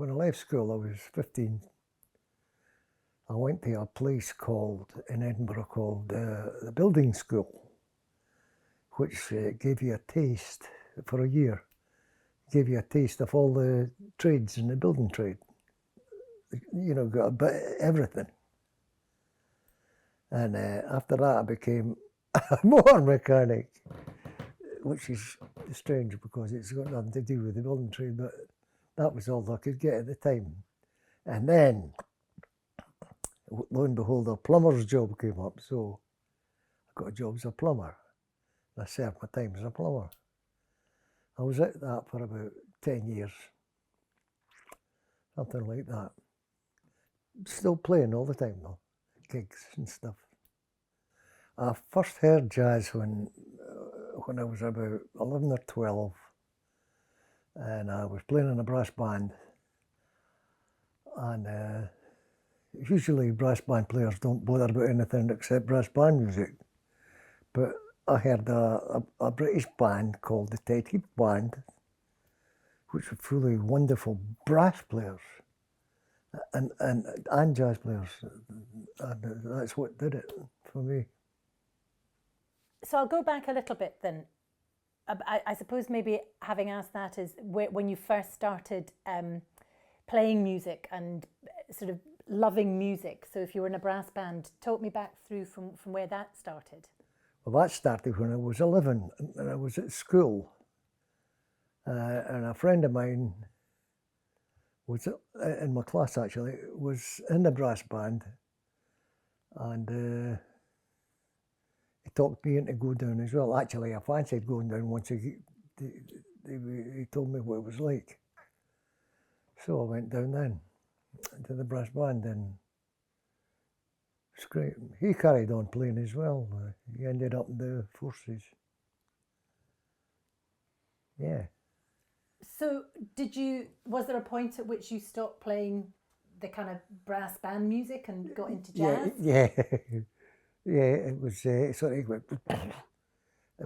when I left school, I was 15. I went to a place in Edinburgh called the Building School, which gave you a taste for a year. Gave you a taste of all the trades in the building trade. You know, got a bit everything. And after that, I became a motor mechanic, which is strange because it's got nothing to do with the building trade, but that was all I could get at the time. And then, lo and behold, a plumber's job came up, so I got a job as a plumber. I served my time as a plumber. I was at that for about 10 years, something like that. Still playing all the time though, gigs and stuff. I first heard jazz when I was about 11 or 12, and I was playing in a brass band. And usually brass band players don't bother about anything except brass band music. But I heard a British band called the Ted Heath Band, which were fully wonderful brass players and jazz players. And that's what did it for me. So I'll go back a little bit then. I suppose maybe having asked that is when you first started playing music and sort of loving music. So if you were in a brass band, talk me back through from where that started. Well, that started when I was 11 and I was at school. And a friend of mine was in my class actually, was in the brass band, and he talked me into going down as well. Actually, I fancied going down once he told me what it was like. So I went down then to the brass band, and it's great. He carried on playing as well. He ended up in the forces. Yeah. So was there a point at which you stopped playing the kind of brass band music and got into jazz? Yeah. Yeah, it was sort of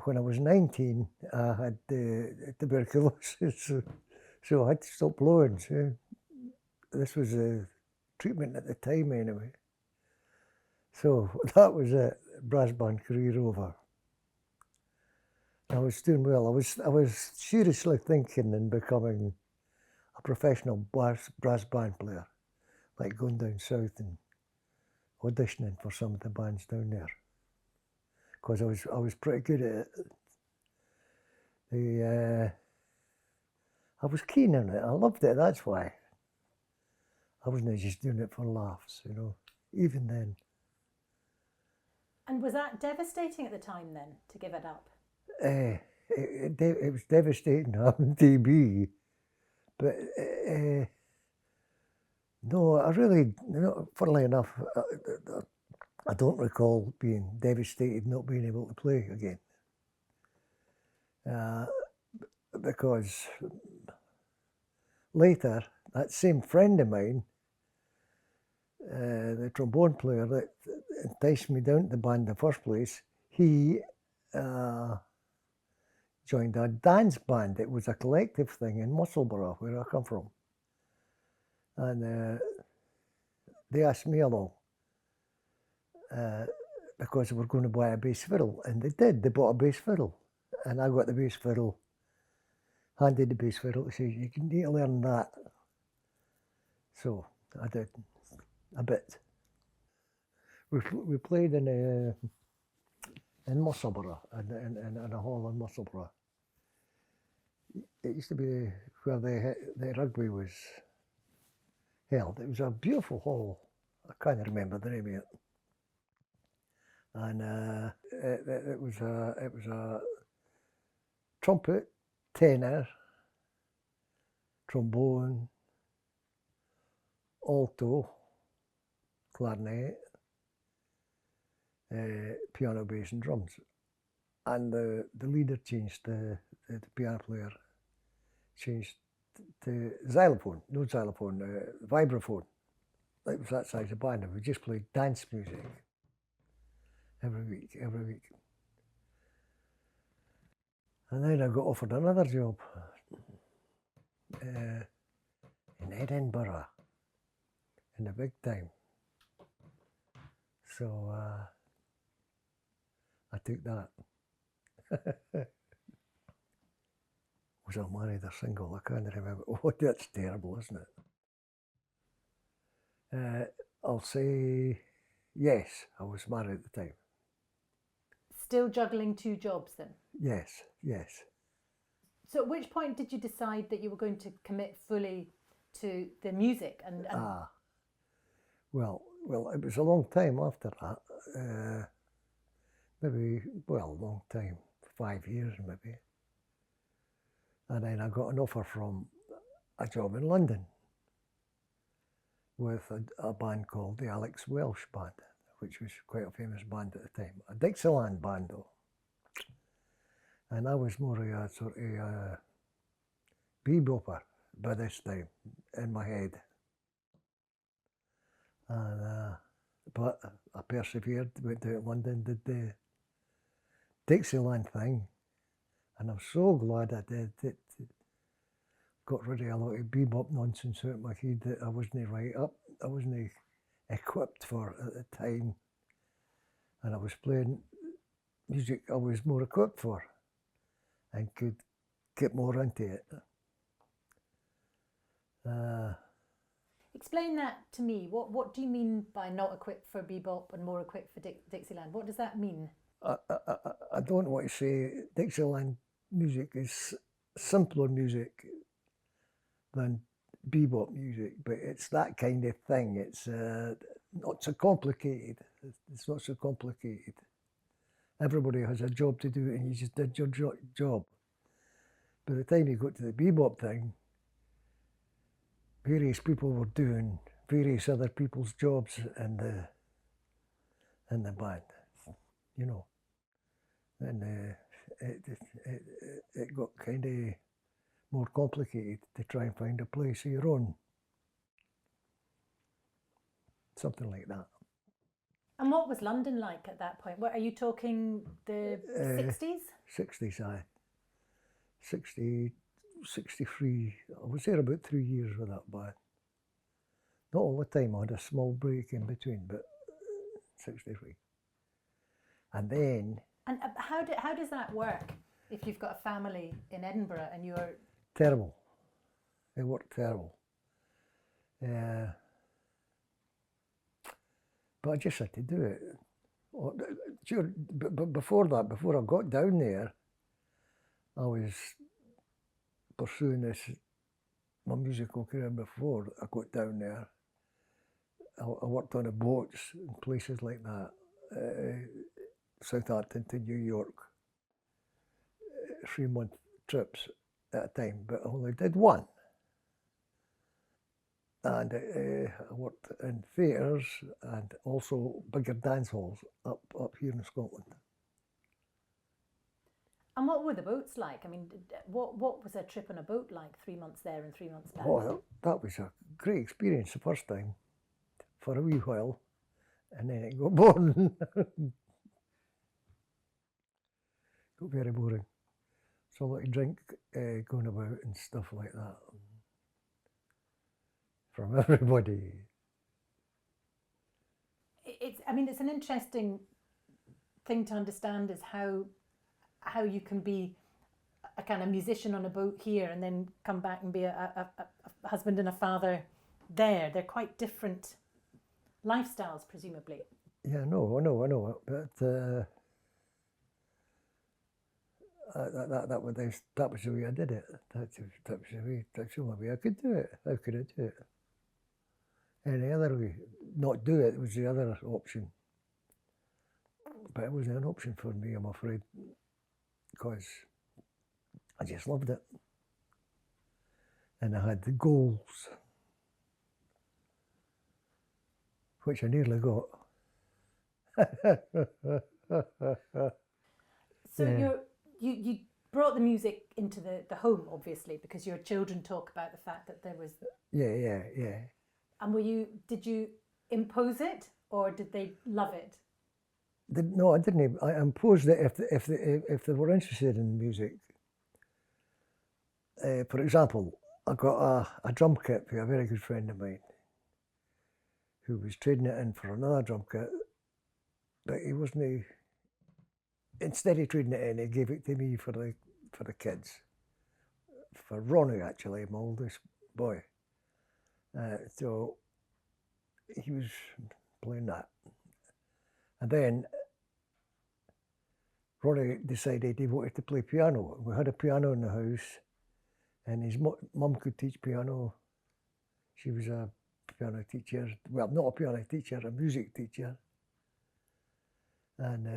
when I was 19, I had tuberculosis, so I had to stop blowing. So this was a treatment at the time anyway. So that was it, brass band career over. I was doing well. I was seriously thinking in becoming a professional brass band player, like going down south and auditioning for some of the bands down there, because I was pretty good at it. I was keen on it. I loved it. That's why. I wasn't just doing it for laughs, you know. Even then. And was that devastating at the time then to give it up? It was devastating having TB, but no, I really, funnily enough, I don't recall being devastated not being able to play again. Because later, that same friend of mine, the trombone player that enticed me down to the band in the first place, he joined a dance band. It was a collective thing in Musselburgh, where I come from. And they asked me along because they were going to buy a bass fiddle, and they did. They bought a bass fiddle, and I got the bass fiddle, handed the bass fiddle, said, you need to learn that. So I did a bit. We played in Musselburgh, in a hall in Musselburgh. It used to be where the rugby was held. It was a beautiful hall. I can't remember the name of it. And it was a trumpet, tenor, trombone, alto, clarinet, piano, bass and drums. And the leader changed, the piano player changed to xylophone, no xylophone, vibraphone. It was that size of band, and we just played dance music every week. And then I got offered another job in Edinburgh in the big time. So I took that. Was I married or single? I can't remember. Oh, that's terrible, isn't it? I'll say yes, I was married at the time. Still juggling 2 jobs then? Yes, yes. So at which point did you decide that you were going to commit fully to the music? And Well, it was a long time after that. Maybe, well, a long time, 5 years maybe. And then I got an offer from a job in London with a band called the Alex Welsh Band, which was quite a famous band at the time. A Dixieland band though. And I was more of a sort of bebopper by this time in my head. And, but I persevered, went to London, did the Dixieland thing, and I'm so glad I did. It got rid of a lot of bebop nonsense out of my head that I wasn't right up, I wasn't equipped for at the time, and I was playing music I was more equipped for and could get more into it. explain that to me. What do you mean by not equipped for bebop and more equipped for Dixieland? What does that mean? I don't want to say Dixieland music is simpler music than bebop music, but it's that kind of thing. It's not so complicated. It's not so complicated. Everybody has a job to do, and you just did your job. By the time you got to the bebop thing, various people were doing various other people's jobs in the band, you know, and it got kind of more complicated to try and find a place of your own, something like that. And what was London like at that point? What are you talking, the 60s? 60s, aye. 60, 63. I was there about 3 years with that band. Not all the time, I had a small break in between, but 63. And then... And how does that work if you've got a family in Edinburgh and you're... Terrible. It worked terrible. But I just had to do it. Sure, but before that, before I got down there, I was pursuing my musical career before I got down there. I worked on the boats in places like that, Southampton to New York, 3-month trips at a time, but I only did one. And I worked in theatres and also bigger dance halls up here in Scotland. And what were the boats like? I mean, what was a trip on a boat like, 3 months there and 3 months back? Oh, that was a great experience the first time, for a wee while, and then it got boring. Got very boring. So a lot of drink going about and stuff like that from everybody. I mean, it's an interesting thing to understand is how you can be a kind of musician on a boat here and then come back and be a husband and a father there. They're quite different lifestyles, presumably. Yeah, I know. But that was the way I did it. That's the only way I could do it. How could I do it? Any other way? Not do it was the other option. But it wasn't an option for me, I'm afraid, because I just loved it. And I had the goals, which I nearly got. So yeah. You brought the music into the home, obviously, because your children talk about the fact that there was... Yeah. And did you impose it, or did they love it? No, I didn't. I imposed it if they were interested in music. For example, I got a drum kit for a very good friend of mine who was trading it in for another drum kit, but he wasn't. Instead of trading it in, he gave it to me for the kids, for Ronnie actually, my oldest boy. So he was playing that, and then Ronnie decided he wanted to play piano. We had a piano in the house, and his mum could teach piano. She was a piano teacher. Well, not a piano teacher, a music teacher. And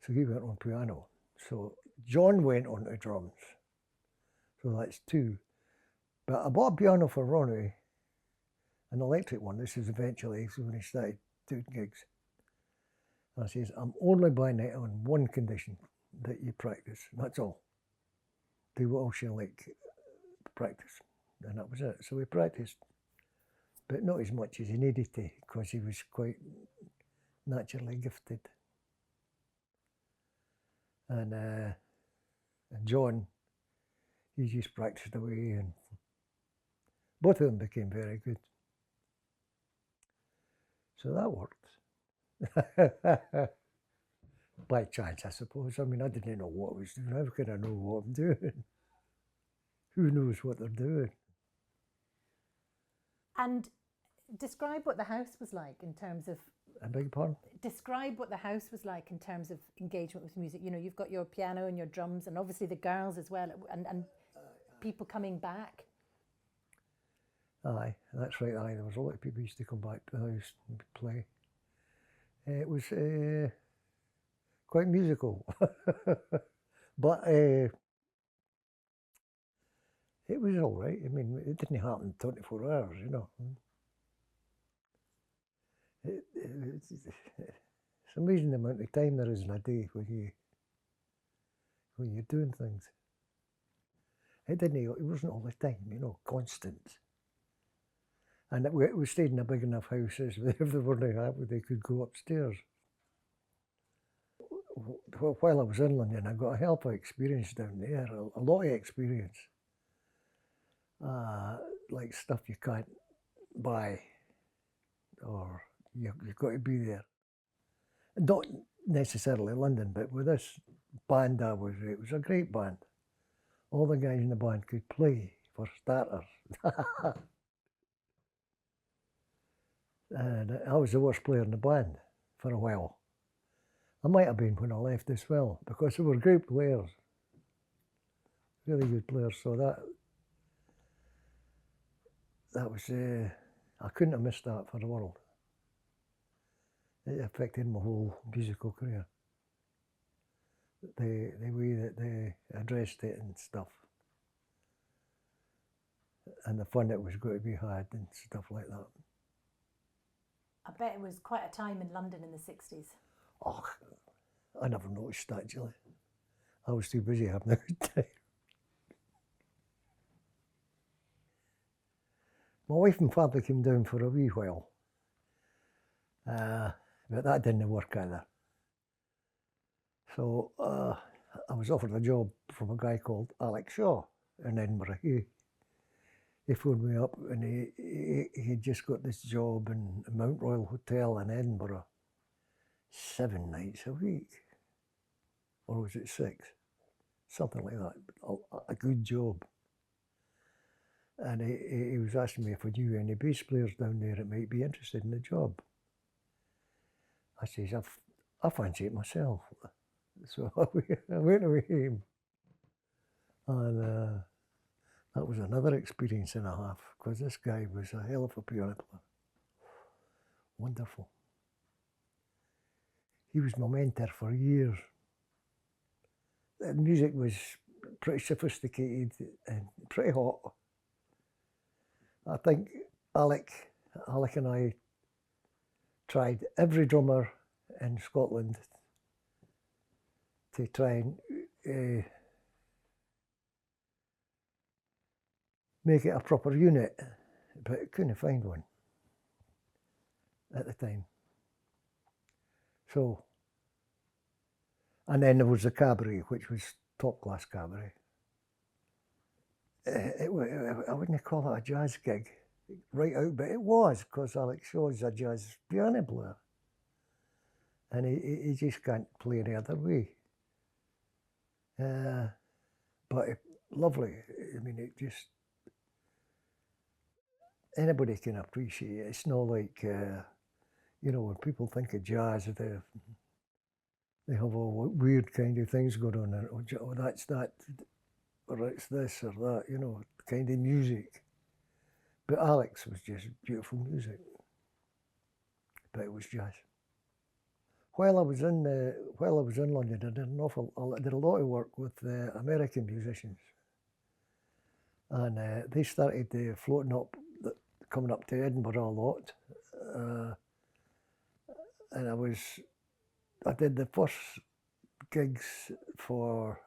so he went on piano. So John went on to drums. So that's two. But I bought a piano for Ronnie, an electric one. This is eventually when he started doing gigs. And I says, I'm only buying it on one condition, that you practice. That's all. Do what else you like, practice. And that was it. So we practiced, but not as much as he needed to, because he was quite naturally gifted. And John, he just practiced away, and both of them became very good. So that worked. By chance, I suppose. I mean, I didn't know what I was doing. How could I know what I'm doing? Who knows what they're doing? And describe what the house was like in terms of. I beg your pardon? Describe what the house was like in terms of engagement with music. You know, you've got your piano and your drums, and obviously the girls as well, and people coming back. Aye, that's right. Aye, there was a lot of people who used to come back to the house and play. It was quite musical, but it was all right. I mean, it didn't happen 24 hours, you know. It's amazing the amount of time there is in a day when you're doing things. It wasn't all the time, you know, constant. And we stayed in a big enough house as if they weren't happy, they could go upstairs. While I was in London, I got a hell of a experience down there, a lot of experience. Like stuff you can't buy, or you've got to be there. Not necessarily London, but with this band it was a great band. All the guys in the band could play, for starters. And I was the worst player in the band for a while. I might have been when I left as well, because they were great players, really good players. So that was, I couldn't have missed that for the world. It affected my whole musical career, the way that they addressed it and stuff, and the fun that was going to be had and stuff like that. I bet it was quite a time in London in the 60s. Oh, I never noticed actually. I was too busy having a good time. My wife and father came down for a wee while, but that didn't work either. So I was offered a job from a guy called Alex Shaw in Edinburgh. He phoned me up, and he'd just got this job in Mount Royal Hotel in Edinburgh, 7 nights a week. Or was it 6? Something like that. A good job. And he was asking me if I knew any bass players down there that might be interested in the job. I says, I fancy it myself. So I went away home. And that was another experience and a half, because this guy was a hell of a piano player. Wonderful. He was my mentor for years. The music was pretty sophisticated and pretty hot. I think Alec and I tried every drummer in Scotland to try and make it a proper unit, but couldn't find one at the time. So, and then there was the cabaret, which was top class cabaret. I wouldn't call it a jazz gig right out, but it was, because Alex Shaw's a jazz piano player. And he just can't play any other way. But lovely. I mean, it just, anybody can appreciate it. It's not like, you know, when people think of jazz, they have all weird kind of things going on. Oh, that's that, or it's this or that, you know, kind of music. But Alex was just beautiful music. But it was jazz. While I was in London, I did a lot of work with American musicians, and they started floating up, coming up to Edinburgh a lot, and I did the first gigs for,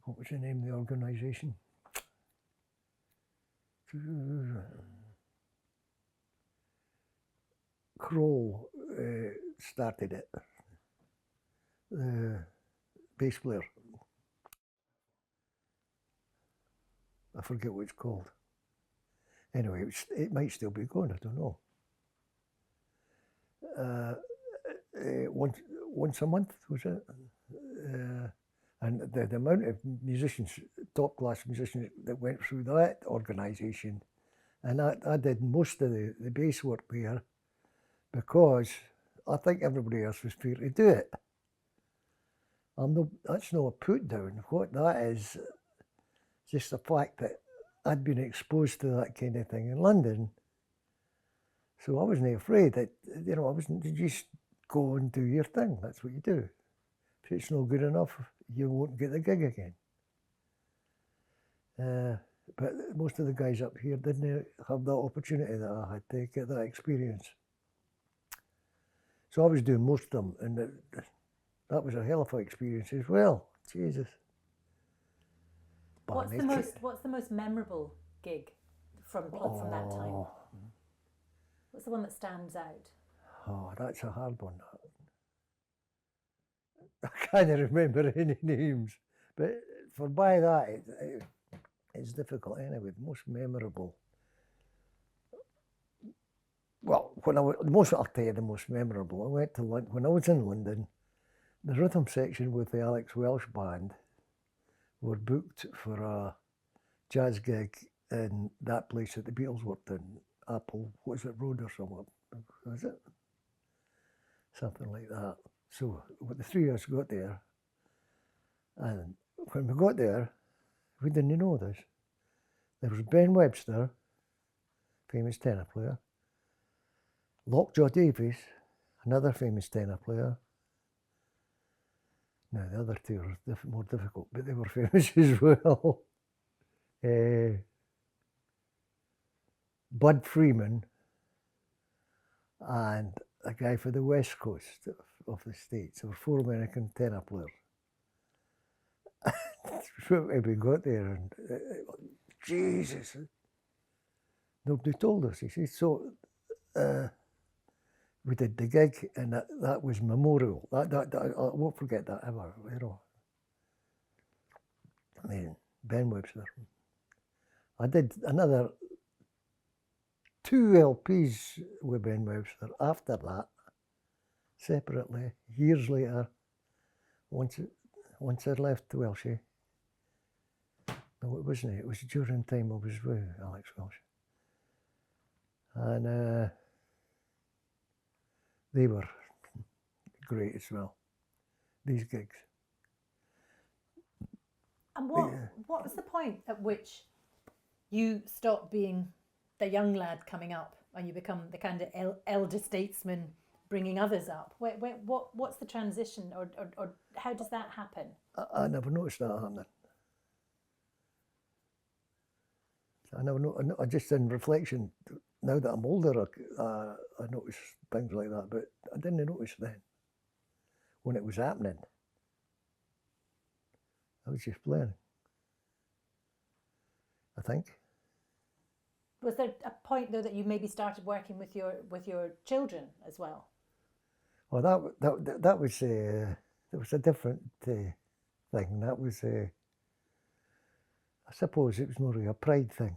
what was the name of the organisation? Kroll started it, the bass player. I forget what it's called. Anyway, it might still be going, I don't know. Once a month, was it? And the amount of musicians, top class musicians that went through that organisation, and I did most of the bass work there, because I think everybody else was free to do it. That's not a put down. What that is just the fact that I'd been exposed to that kind of thing in London. So I wasn't afraid that, you know, I wasn't, you just go and do your thing. That's what you do. If it's not good enough, you won't get the gig again. But most of the guys up here didn't have that opportunity that I had to get that experience. So I was doing most of them, and that was a hell of an experience as well. Jesus. What's the most memorable gig from that time? What's the one that stands out? Oh, that's a hard one. I can't remember any names, but for by that, it's difficult anyway. The most memorable. Well, I'll tell you the most memorable. I went to London when I was in London. The rhythm section with the Alex Welsh band were booked for a jazz gig in that place that the Beatles worked in, Apple, what is it, Road or something, was it? Something like that. So the three of us got there, and when we got there, we didn't know this. There was Ben Webster, famous tenor player, Lockjaw Davies, another famous tenor player. Now the other two are more difficult, but they were famous as well. Bud Freeman, and a guy for the West Coast of the States. There were 4 American tenor players. When we got there, and Jesus, nobody told us. He said, so we did the gig, and that was memorial. That I won't forget that ever, you know. I mean, Ben Webster. I did another 2 LPs with Ben Webster after that, separately, years later, once I'd left Welshie. No, it wasn't. It was during time I was with Alex Welsh. And they were great as well, these gigs. And what was the point at which you stopped being the young lad coming up and you become the kind of elder statesman bringing others up? What's the transition, or how does that happen? I never noticed that happening. I just in reflection, now that I'm older, I notice things like that, but I didn't notice then when it was happening. I was just playing, I think. Was there a point though that you maybe started working with your children as well? Well, that was a different thing. That was I suppose it was more of a pride thing.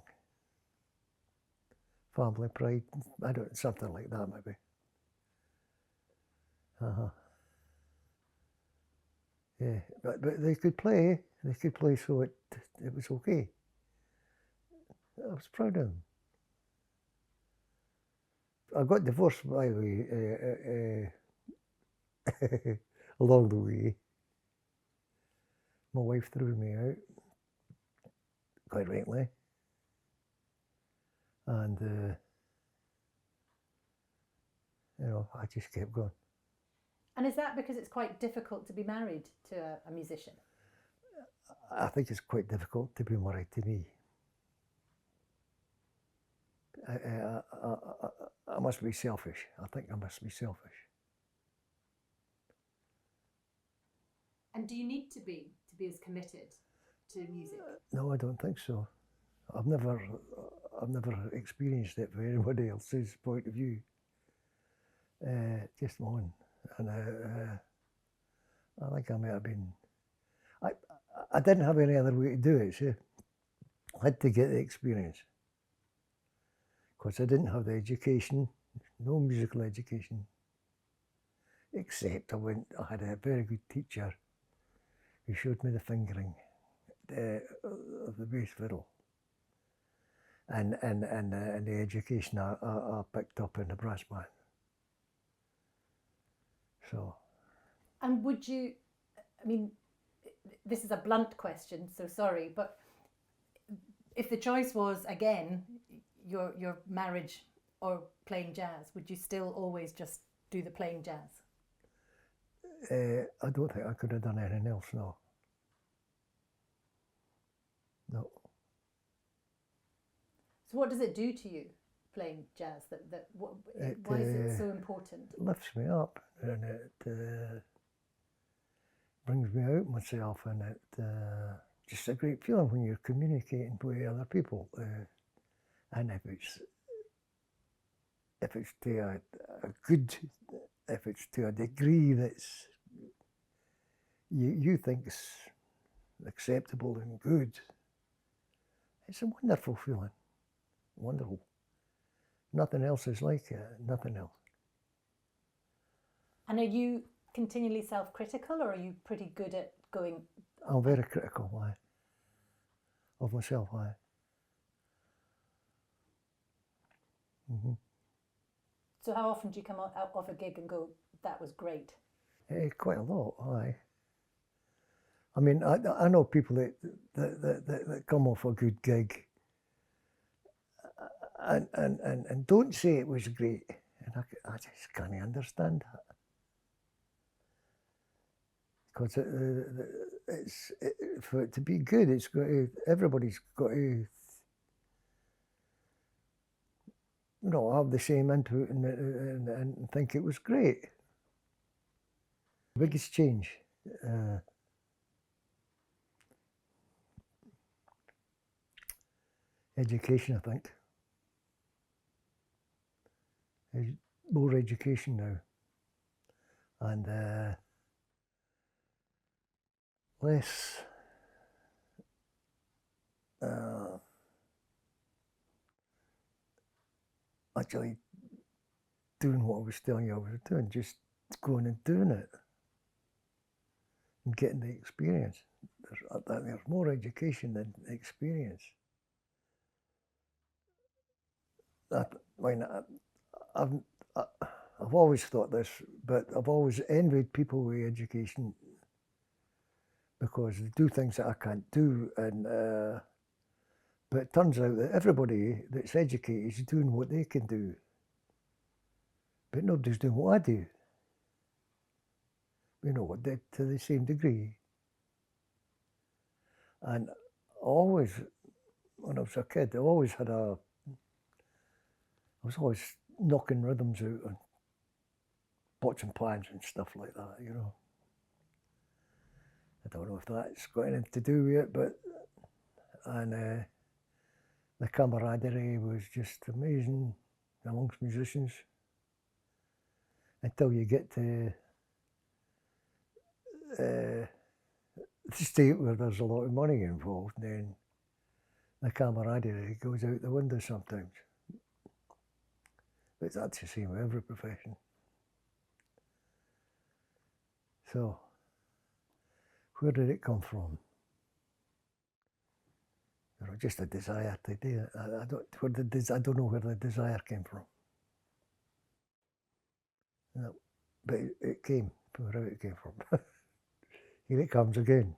Family pride, I don't, something like that maybe. Yeah, but they could play, so it was okay. I was proud of them. I got divorced, by the way, along the way. My wife threw me out, quite rightly. And, you know, I just kept going. And is that because it's quite difficult to be married to a musician? I think it's quite difficult to be married to me. I must be selfish. I think I must be selfish. And do you need to be as committed to music? No, I don't think so. I've never experienced it from anybody else's point of view. Just my own. And I think I might have been. I didn't have any other way to do it, so I had to get the experience. Because I didn't have the education, no musical education, except I had a very good teacher who showed me the fingering of the bass fiddle, and the education I picked up in the brass band. So. And would you, I mean, this is a blunt question, so sorry, but if the choice was, again, your marriage or playing jazz, would you still always just do the playing jazz? I don't think I could have done anything else, no. No. So what does it do to you, playing jazz? Why is it so important? It lifts me up, and it brings me out myself, and it just a great feeling when you're communicating with other people. And if it's to a good, if it's to a degree that's you think's acceptable and good, it's a wonderful feeling. Wonderful. Nothing else is like it. Nothing else. And are you continually self-critical, or are you pretty good at going? I'm very critical, of myself, So how often do you come out of a gig and go, that was great? Quite a lot, I mean, I know people that come off a good gig and don't say it was great, and I just can't understand that. Because for it to be good, it's got to, everybody's got to, you know, have the same input and think it was great. The biggest change. Education, I think. There's more education now. And less actually doing what I was telling you I was doing, just going and doing it and getting the experience. There's more education than experience. I mean, I've always thought this, but I've always envied people with education because they do things that I can't do, and but it turns out that everybody that's educated is doing what they can do, but nobody's doing what I do. You know, to the same degree. And always, when I was a kid, I was always knocking rhythms out on pots and pans and stuff like that, you know. I don't know if that's got anything to do with it, but, and the camaraderie was just amazing amongst musicians until you get to the state where there's a lot of money involved, then the camaraderie goes out the window sometimes. But that's the same with every profession. So, where did it come from? You know, just a desire to do it. I don't know where the desire came from. No, but it came, wherever it came from. Here it comes again.